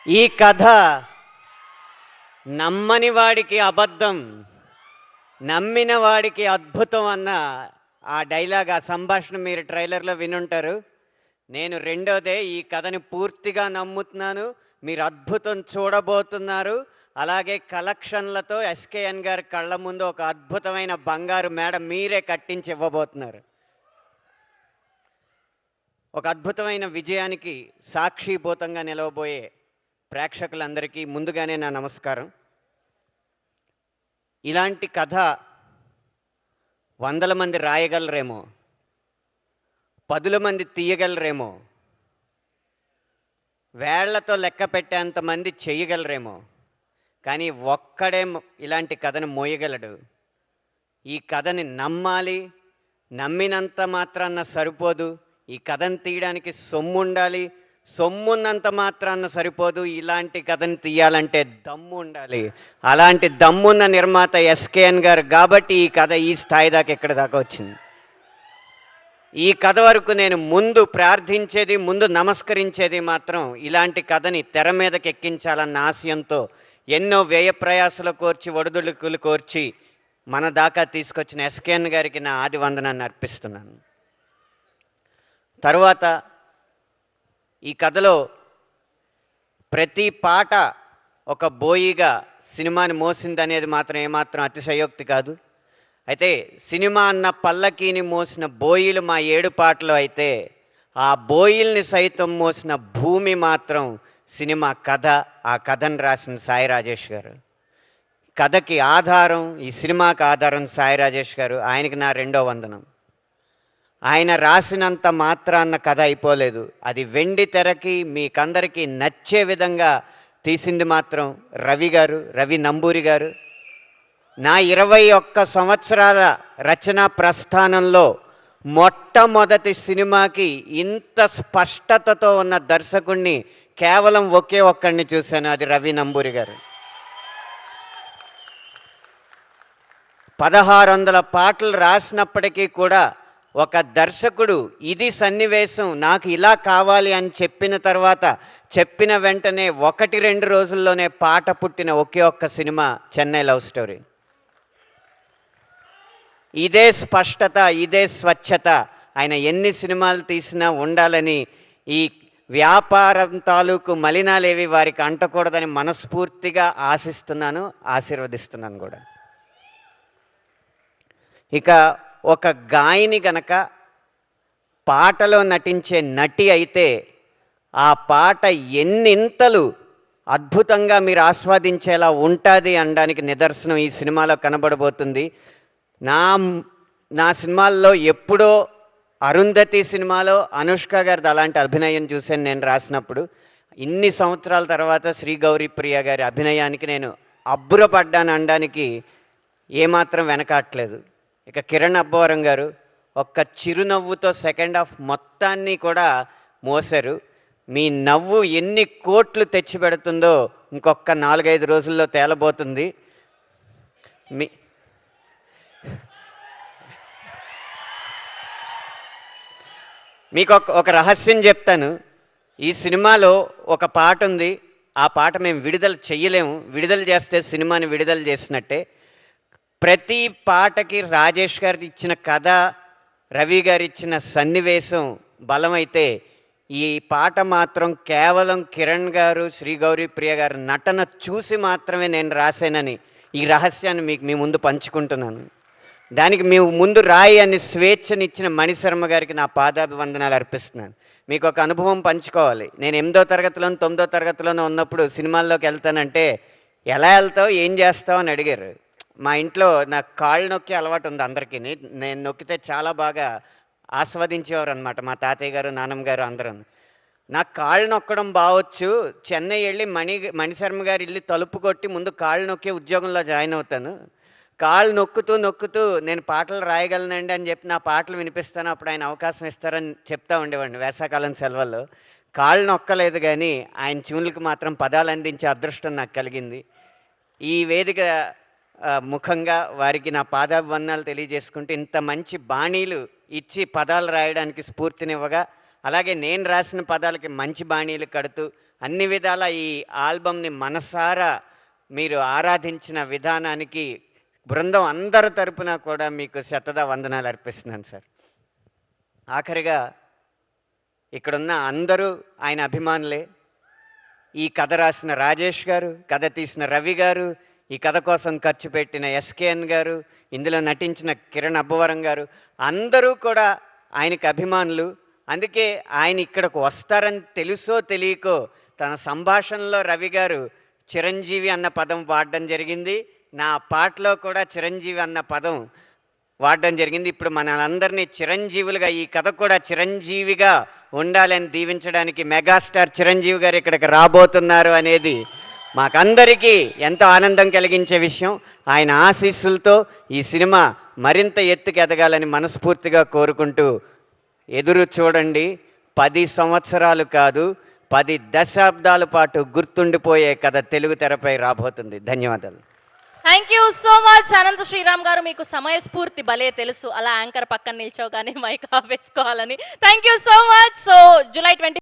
ఈ కథ నమ్మని వాడికి అబద్ధం, నమ్మిన వాడికి అద్భుతం అన్న ఆ డైలాగ్, ఆ సంభాషణ మీరు ట్రైలర్లో వినుంటారు. నేను రెండోదే ఈ కథని పూర్తిగా నమ్ముతున్నాను. మీరు అద్భుతం చూడబోతున్నారు. అలాగే కలెక్షన్లతో ఎస్కేఎన్ గారి కళ్ళ ముందు ఒక అద్భుతమైన బంగారు మేడ మీరే కట్టించి ఇవ్వబోతున్నారు. ఒక అద్భుతమైన విజయానికి సాక్షిభూతంగా నిలవబోయే ప్రేక్షకులందరికీ ముందుగానే నా నమస్కారం. ఇలాంటి కథ 100 మంది రాయగలరేమో, 10 మంది తీయగలరేమో, వేళ్లతో లెక్క పెట్టేంత మంది చేయగలరేమో, కానీ ఒక్కడే ఇలాంటి కథను మోయగలడు. ఈ కథని నమ్మాలి, నమ్మినంత మాత్రాన్న సరిపోదు. ఈ కథను తీయడానికి సొమ్ము ఉండాలి, సొమ్మున్నంత మాత్రాన్న సరిపోదు. ఇలాంటి కథను తీయాలంటే దమ్ము ఉండాలి. అలాంటి దమ్మున్న నిర్మాత ఎస్కేఎన్ గారు కాబట్టి ఈ కథ ఈ స్థాయి దాకా ఎక్కడి దాకా వచ్చింది. ఈ కథ వరకు నేను ముందు ప్రార్థించేది, ముందు నమస్కరించేది మాత్రం ఇలాంటి కథని తెర మీదకి ఎక్కించాలన్న ఆశయంతో ఎన్నో వ్యయ ప్రయాసలు కోర్చి, ఒడిదుడుకులు కోర్చి మన దాకా తీసుకొచ్చిన ఎస్కేఎన్ గారికి నా ఆది వందనాన్ని అర్పిస్తున్నాను. తరువాత ఈ కథలో ప్రతి పాట ఒక బోయిగా సినిమాని మోసిందనేది మాత్రం ఏమాత్రం అతిశయోక్తి కాదు. అయితే సినిమా అన్న పల్లకీని మోసిన బోయిలు మా 7 పాటలు అయితే, ఆ బోయిల్ని సైతం మోసిన భూమి మాత్రం సినిమా కథ. ఆ కథను రాసిన సాయి రాజేష్ గారు. కథకి ఆధారం, ఈ సినిమాకి ఆధారం సాయి రాజేష్ గారు. ఆయనకి నా రెండో వందనం. ఆయన రాసినంత మాత్రాన్న కథ అయిపోలేదు. అది వెండి తెరకి మీకందరికీ నచ్చే విధంగా తీసింది మాత్రం రవి గారు, రవి నంబూరి గారు. నా 21 సంవత్సరాల రచనా ప్రస్థానంలో మొట్టమొదటి సినిమాకి ఇంత స్పష్టతతో ఉన్న దర్శకుణ్ణి కేవలం ఒకే ఒక్కడిని చూశాను, అది రవి నంబూరి గారు. 1600 పాటలు రాసినప్పటికీ కూడా ఒక దర్శకుడు ఇది సన్నివేశం, నాకు ఇలా కావాలి అని చెప్పిన తర్వాత, చెప్పిన వెంటనే 1-2 రోజుల్లోనే పాట పుట్టిన ఒకే ఒక్క సినిమా చెన్నై లవ్ స్టోరీ. ఇదే స్పష్టత, ఇదే స్వచ్ఛత ఆయన ఎన్ని సినిమాలు తీసినా ఉండాలని, ఈ వ్యాపారం తాలూకు మలినాలేవి వారికి అంటకూడదని మనస్ఫూర్తిగా ఆశిస్తున్నాను, ఆశీర్వదిస్తున్నాను కూడా. ఇక ఒక గాయని గనక పాటలో నటించే నటి అయితే, ఆ పాట ఎన్నింతలు అద్భుతంగా మీరు ఆస్వాదించేలా ఉంటుంది అనడానికి నిదర్శనం ఈ సినిమాలో కనబడబోతుంది. నా సినిమాల్లో ఎప్పుడో అరుంధతి సినిమాలో అనుష్క గారిది అలాంటి అభినయం చూశాను నేను రాసినప్పుడు. ఇన్ని సంవత్సరాల తర్వాత శ్రీ గౌరీ ప్రియ గారి అభినయానికి నేను అబ్బురపడ్డాను అనడానికి ఏమాత్రం వెనకాట్లేదు. ఇక కిరణ్ అబ్బవరం గారు ఒక్క చిరునవ్వుతో సెకండ్ హాఫ్ మొత్తాన్ని కూడా మోసారు. మీ నవ్వు ఎన్ని కోట్లు తెచ్చిపెడుతుందో ఇంకొక 4-5 రోజుల్లో తేలబోతుంది. మీకు ఒక రహస్యం చెప్తాను. ఈ సినిమాలో ఒక పాట ఉంది. ఆ పాట మేము విడుదల చెయ్యలేము. విడుదల చేస్తే సినిమాని విడుదల చేసినట్టే. ప్రతి పాటకి రాజేష్ గారు ఇచ్చిన కథ, రవి గారు ఇచ్చిన సన్నివేశం బలమైతే, ఈ పాట మాత్రం కేవలం కిరణ్ గారు, శ్రీ గౌరీ ప్రియ గారు నటన చూసి మాత్రమే నేను రాశానని ఈ రహస్యాన్ని మీ ముందు పంచుకుంటున్నాను. దానికి మేము ముందు రాయి అని స్వేచ్ఛనిచ్చిన మణిశర్మ గారికి నా పాదాభివందనాలు అర్పిస్తున్నాను. మీకు ఒక అనుభవం పంచుకోవాలి. నేను 8వ తరగతిలోనూ 9వ తరగతిలోనూ ఉన్నప్పుడు సినిమాల్లోకి వెళ్తానంటే, ఎలా వెళ్తావు, ఏం చేస్తావు అని అడిగారు. మా ఇంట్లో నాకు కాళ్ళు నొక్కే అలవాటు ఉంది అందరికీ. నేను నొక్కితే చాలా బాగా ఆస్వాదించేవారు అనమాట మా తాతయ్య గారు, నాన్నమ్మ గారు అందరూ. నాకు కాళ్ళు నొక్కడం బావచ్చు, చెన్నై వెళ్ళి మణిశర్మ గారు ఇల్లు తలుపు కొట్టి ముందు కాళ్ళు నొక్కే ఉద్యోగంలో జాయిన్ అవుతాను, కాళ్ళు నొక్కుతూ నేను పాటలు రాయగలనండి అని చెప్పి నా పాటలు వినిపిస్తాను, అప్పుడు ఆయన అవకాశం ఇస్తారని చెప్తా ఉండేవాడిని వేసవకాలం సెలవుల్లో. కాళ్ళు నొక్కలేదు, కానీ ఆయన ట్యూన్లకు మాత్రం పదాలు అందించే అదృష్టం నాకు కలిగింది. ఈ వేదిక ముఖంగా వారికి నా పాదాభివందనాలు తెలియజేసుకుంటూ, ఇంత మంచి బాణీలు ఇచ్చి పదాలు రాయడానికి స్ఫూర్తినివ్వగా అలాగే నేను రాసిన పదాలకి మంచి బాణీలు కడుతూ అన్ని విధాల ఈ ఆల్బమ్ని మనసారా మీరు ఆరాధించిన విధానానికి బృందం అందరి తరపున కూడా మీకు శతదా వందనాలు అర్పిస్తున్నాను సార్. ఆఖరిగా ఇక్కడున్న అందరూ ఆయన అభిమానులే. ఈ కథ రాసిన రాజేష్ గారు, కథ తీసిన రవి గారు, ఈ కథ కోసం ఖర్చు పెట్టిన ఎస్కేఎన్ గారు, ఇందులో నటించిన కిరణ్ అబ్బవరం గారు, అందరూ కూడా ఆయనకి అభిమానులు. అందుకే ఆయన ఇక్కడికి వస్తారని తెలుసో తెలియకో తన సంభాషణలో రవి గారు చిరంజీవి అన్న పదం వాడడం జరిగింది. నా పాటలో కూడా చిరంజీవి అన్న పదం వాడడం జరిగింది. ఇప్పుడు మనందరినీ చిరంజీవులుగా, ఈ కథ కూడా చిరంజీవిగా ఉండాలని దీవించడానికి మెగాస్టార్ చిరంజీవి గారు ఇక్కడికి రాబోతున్నారు అనేది మాకందరికీ ఎంతో ఆనందం కలిగించే విషయం. ఆయన ఆశీస్సులతో ఈ సినిమా మరింత ఎత్తుకు ఎదగాలని మనస్ఫూర్తిగా కోరుకుంటూ ఎదురు చూడండి. 10 సంవత్సరాలు కాదు, 10 దశాబ్దాల పాటు గుర్తుండిపోయే కథ తెలుగు తెరపై రాబోతుంది. ధన్యవాదాలు. Thank you so much Anantha Sriram గారు. మీకు సమయస్ఫూర్తి భలే తెలుసు, అలా యాంకర్ పక్కన నిల్చోగానే మైక్ ఆఫ్ వేసుకోవాలని. Thank you so much. So July 20